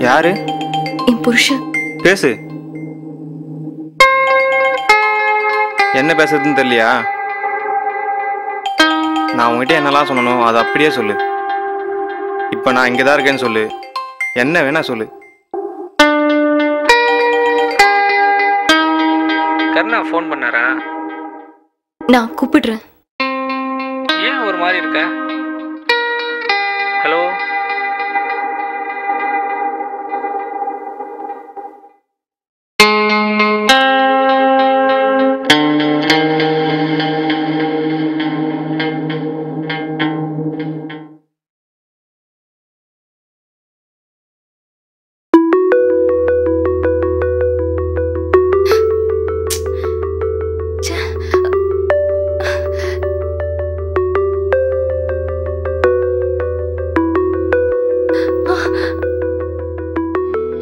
யாரு? என் புருஷன். பேசு. என்ன பேசுறதுன்னு தெரியலையா? நான் உங்ககிட்ட என்னெல்லாம் சொன்னனோ அதை அப்படியே சொல்லு. இப்போ நான் இங்கே தான் இருக்கேன்னு சொல்லு. என்ன வேணா சொல்லு. கருணா ஃபோன் பண்ணாரா? நான் கூப்பிடுறேன். ஏன் ஒரு மாதிரி இருக்க? ஹலோ.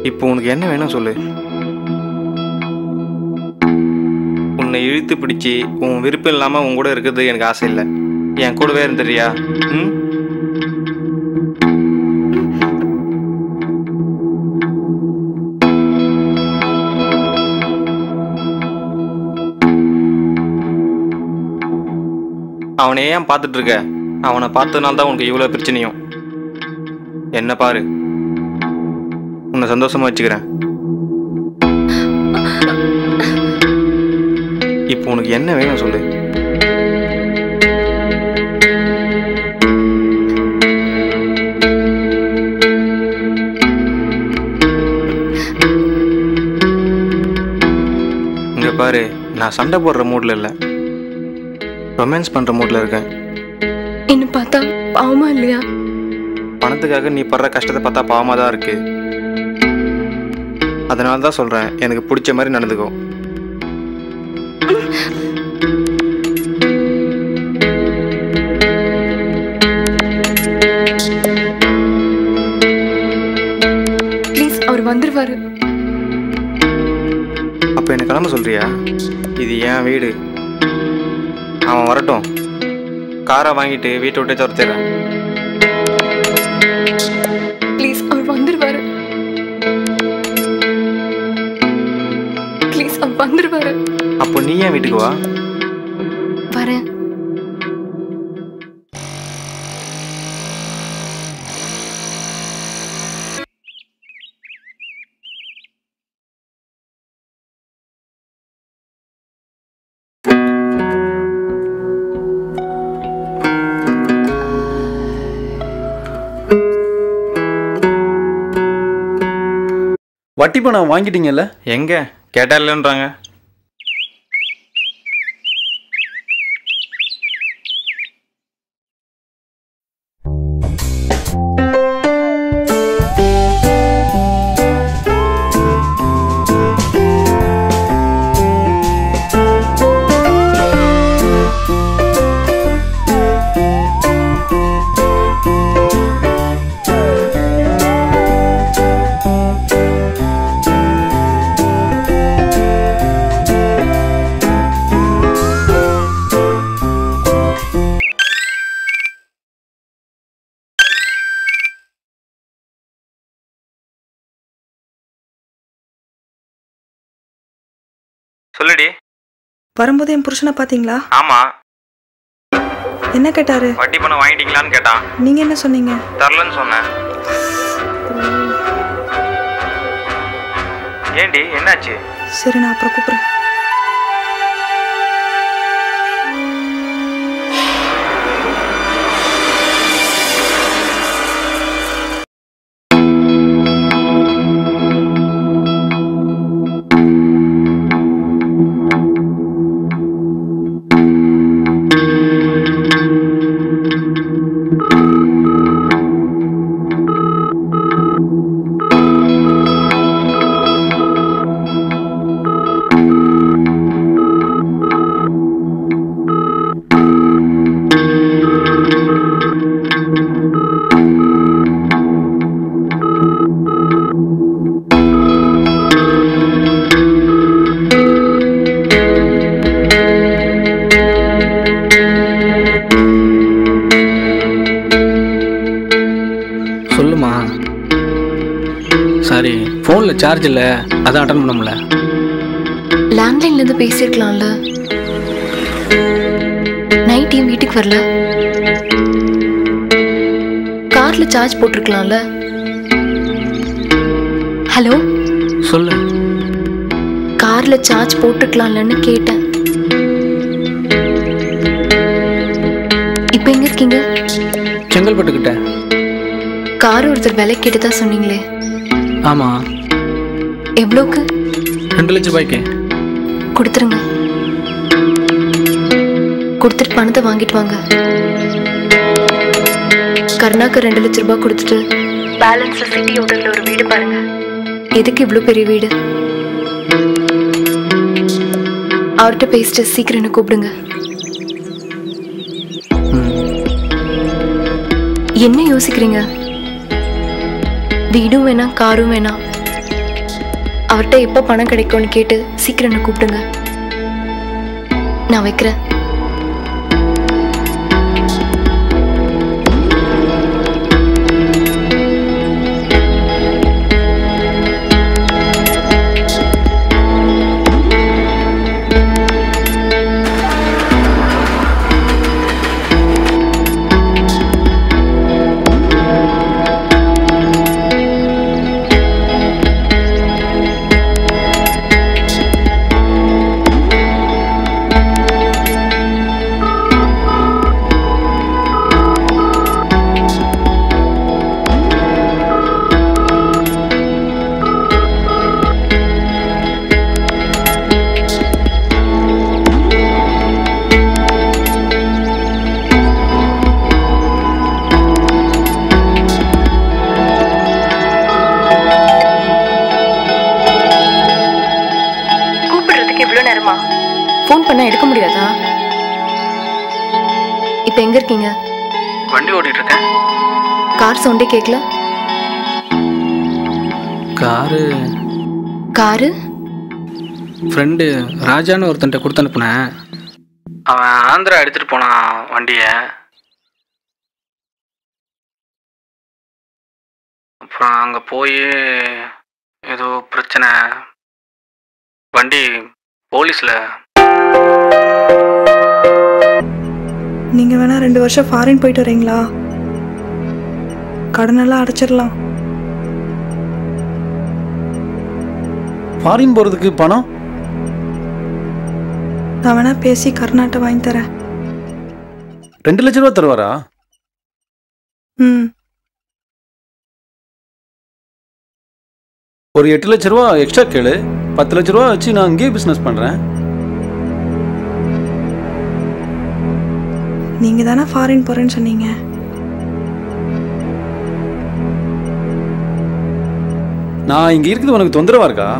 இப்போ உனக்கு என்ன வேணும் சொல்லு. உன்னை இழுத்து பிடிச்சி உன் விருப்பம் இல்லாமல் உன் கூட இருக்கிறது எனக்கு ஆசை இல்லை. என் கூடவே இருந்துறியா? அவனை ஏன் பார்த்துட்டு இருக்க? அவனை பார்த்ததுனால தான் உனக்கு இவ்வளோ பிரச்சனையும். என்ன பாரு, உன்னை சந்தோஷமா வச்சுக்கிறேன். இப்போ உனக்கு என்ன வேணும் சொல்லு. இங்க பாரு, நான் சண்டை போடுற மூட்ல இல்லை, ரொமான்ஸ் பண்ற மூட்ல இருக்கேன். என்ன பார்த்தா பாவமா இல்லையா? பணத்துக்காக நீ படுற கஷ்டத்தை பார்த்தா பாவமா தான் இருக்கு. அதனால தான் சொல்றேன், எனக்கு பிடிச்ச மாதிரி நடந்துக்கோ. ப்ளீஸ், அவர் வந்துருவாரு. அப்ப என்ன கிளம்ப சொல்றியா? இது என் வீடு. அவன் வரட்டும், காரை வாங்கிட்டு வீட்டை விட்டு துரத்திடுறேன். ப்ளீஸ், அவர் வந்துருவாரு. ப்ளீஸ், அவர் வந்துருவாரு. அப்போ நீ ஏன் வீட்டுக்கு வா. வரேன். வட்டி பணம் வாங்கிட்டீங்கல்ல? எங்க கேட்டா இல்லைன்றாங்க. சொல்லுடி. வரும்போது என் புருஷனை பாத்தீங்களா? ஆமா. என்ன கேட்டாரு? வட்டி பணம் வாங்கிட்டீங்களான்னு கேட்டான். நீங்க என்ன சொன்னீங்க? தரலன்னு சொன்னேன். ஏண்டி, என்னாச்சு? சரி, நான் அப்புறம் கூப்பிடுறேன். சார்ஜ் இல்லை, அதான் அட்டன் பண்ண முடியல. லேண்ட்லைன்ல இருந்து பேசியிருக்கலாம்ல. நைட் என் வீட்டுக்கு வரல. கார்ல சார்ஜ் போட்டிருக்கலாம்ல. ஹலோ, சொல்லு. கார்ல சார்ஜ் போட்டிருக்கலாம்லன்னு கேட்டேன். இப்போ எங்க இருக்கீங்க? செங்கல்பட்டுக்கிட்ட. கார் ஒருத்தர் விலை கேட்டுதா சொன்னீங்களே. ஆமாம். எவ்வளோக்கு? 2 லட்ச ரூபாய்க்கு. கொடுத்துருங்க. கொடுத்துட்டு பணத்தை வாங்கிட்டு வாங்க. கருணாக்கு 2 லட்ச ரூபாய் கொடுத்துட்டு பேலன்ஸ்ல சிட்டி ஹோட்டல்ல ஒரு வீடு பாருங்க. எதுக்கு இவ்வளோ பெரிய வீடு? அவர்கிட்ட பேசிட்டு சீக்கிரம் என்ன கூப்பிடுங்க. என்ன யோசிக்கிறீங்க? வீடும் வேணாம், காரும் வேணாம். அவர்கிட்ட எப்போ பணம் கிடைக்கும்னு கேட்டு சீக்கிரம் என்ன கூப்பிடுங்க. நான் வைக்கிறேன். ஃபோன் பண்ணா எடுக்க முடியாதா? இப்போ எங்க இருக்கீங்க? வண்டி ஓட்டிட்டு இருக்கேன். கார் சவுண்டே கேட்கல. காரு ஃப்ரெண்டு ராஜான்னு ஒருத்தன்ட்ட கொடுத்து அனுப்புனேன். அவன் ஆந்திரா எடுத்துட்டு போனான் வண்டியை. அப்புறம் அங்கே போய் ஏதோ பிரச்சனை, வண்டி போலீஸில். நீங்க வேணா 2 வருஷம் ஃபாரின் போயிட்டு வரீங்களா? கடனெல்லாம் அடைச்சிடலாம். ஃபாரின் போகிறதுக்கு பணம் நான் வேணா பேசி கர்நாட்டை வாங்கி தரேன். 2 லட்ச ரூபா தருவாரா? ஒரு 8 லட்ச ரூபா எக்ஸ்ட்ரா கேளு. 10 லட்ச ரூபா வச்சு நான் இங்கேயே பிஸ்னஸ் பண்ணுறேன். நீங்க தானே ஃபாரின் போறேன்னு சொன்னீங்க. நான் இங்கே இருக்குது உனக்கு தொந்தரவா இருக்கா?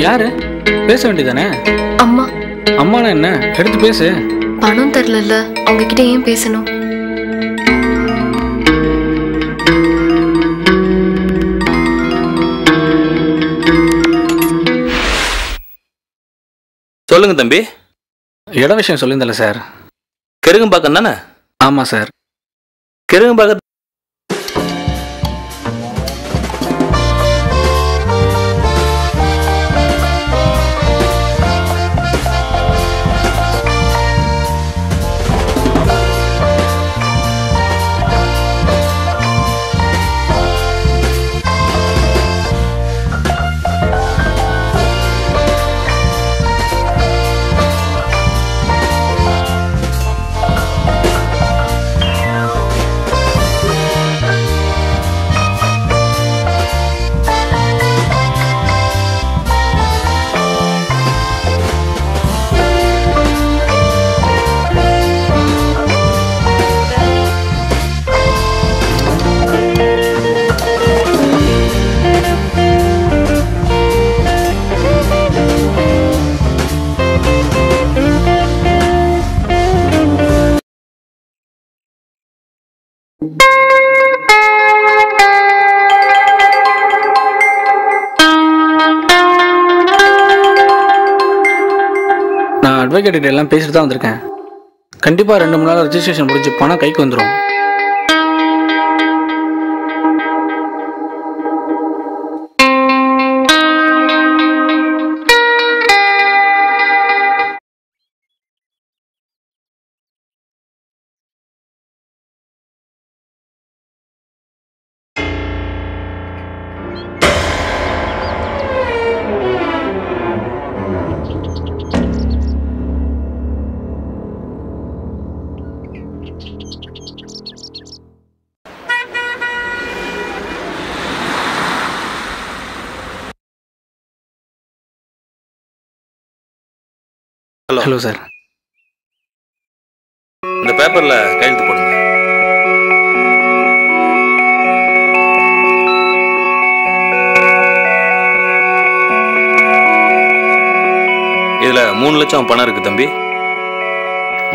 யாரு? பேச வேண்டியதானே? அம்மா. அம்மானா என்ன? எடுத்து பேசு. பணம் தரல, அவங்க கிட்ட ஏன் பேசணும்? சொல்லுங்க தம்பி. இட விஷயம் சொல்லியிருந்தல சார். கெருகம்பாக்கம் தானே? ஆமாம் சார். கெருகம்பாக்கம். அட்வொகேட் எல்லாம் பேசிட்டு தான் வந்திருக்கேன். கண்டிப்பாக 2 மணி நேரம் ரெஜிஸ்ட்ரேஷன் முடிஞ்சு பணம் கைக்கு வந்துடும். Hello sir. இந்த பேப்பர்ல கையெழுத்து போடுங்க. இதுல 3 லட்சம் பணம் இருக்கு தம்பி.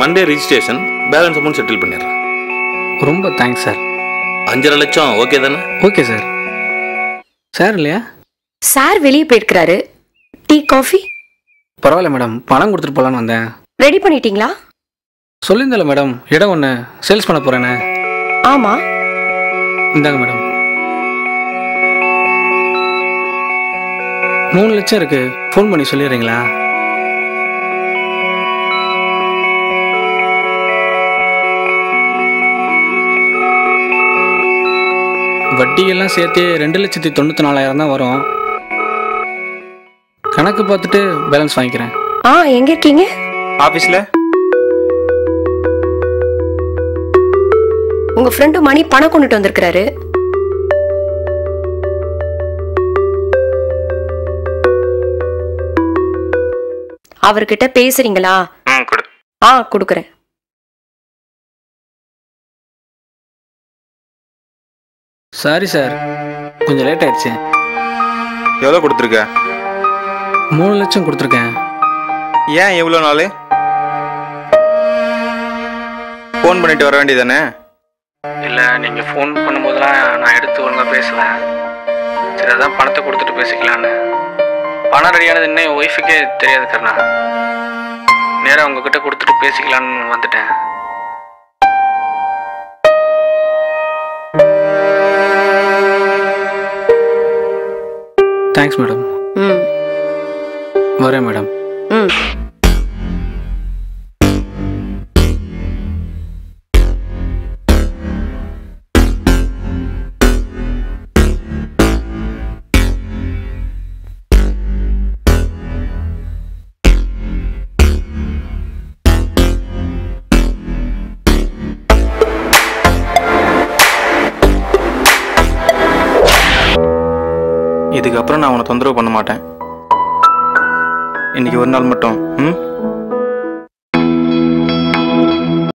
Monday registration, balance amount settle பண்ணிடுறேன். ரொம்ப தேங்க்ஸ் சார். 5.5 லட்சம் ஓகே தானே? Okay sir. சார் இல்லையா? சார் வெளியே போயிருக்கிறாரு. Tea coffee? பரவாயில்ல மேடம், பணம் கொடுத்துட்டு போகலான்னு வந்தேன். ரெடி பண்ணிட்டீங்களா? சொல்லியிருந்தல மேடம், இடம் ஒன்று சேல்ஸ் பண்ண போகிறேன்னு. ஆமா. இந்தாங்க மேடம். 3 லட்சம் இருக்கு, ஃபோன் பண்ணி சொல்லிடுறீங்களா? வட்டியெல்லாம் சேர்த்து 2,94,000 தான் வரும். கணக்கு பார்த்துட்டு பேலன்ஸ் வாங்கிக்கிறேன். எங்க இருக்கீங்க? ஆஃபீஸில். உங்க ஃப்ரெண்டு மணி பணம் கொண்டுட்டு வந்திருக்கிறாரு. அவர்கிட்ட பேசுறீங்களா? கொடுக்குறேன். சாரி சார், கொஞ்சம் லேட் ஆயிடுச்சு. எவ்வளோ கொடுத்துருக்க? 3 லட்சம் கொடுத்துருக்கேன். ஏன் எவ்வளோ நாள்? ஃபோன் பண்ணிட்டு வர வேண்டியதானே? இல்லை, நீங்கள் ஃபோன் பண்ணும்போதெல்லாம் நான் எடுத்து ஒழுங்காக பேசுவேன். சரி, அதான் பணத்தை கொடுத்துட்டு பேசிக்கலான்னு. பணம் ரெடியானது இன்னும் என் ஒய்ஃபுக்கே தெரியாது கருணா. நேராக உங்ககிட்ட கொடுத்துட்டு பேசிக்கலான்னு வந்துட்டேன். Thanks madam. வரேன் மேடம். இதுக்கப்புறம் நான் உன்னை தொந்தரவு பண்ண மாட்டேன். இன்னைக்கு ஒரு நாள் மட்டும்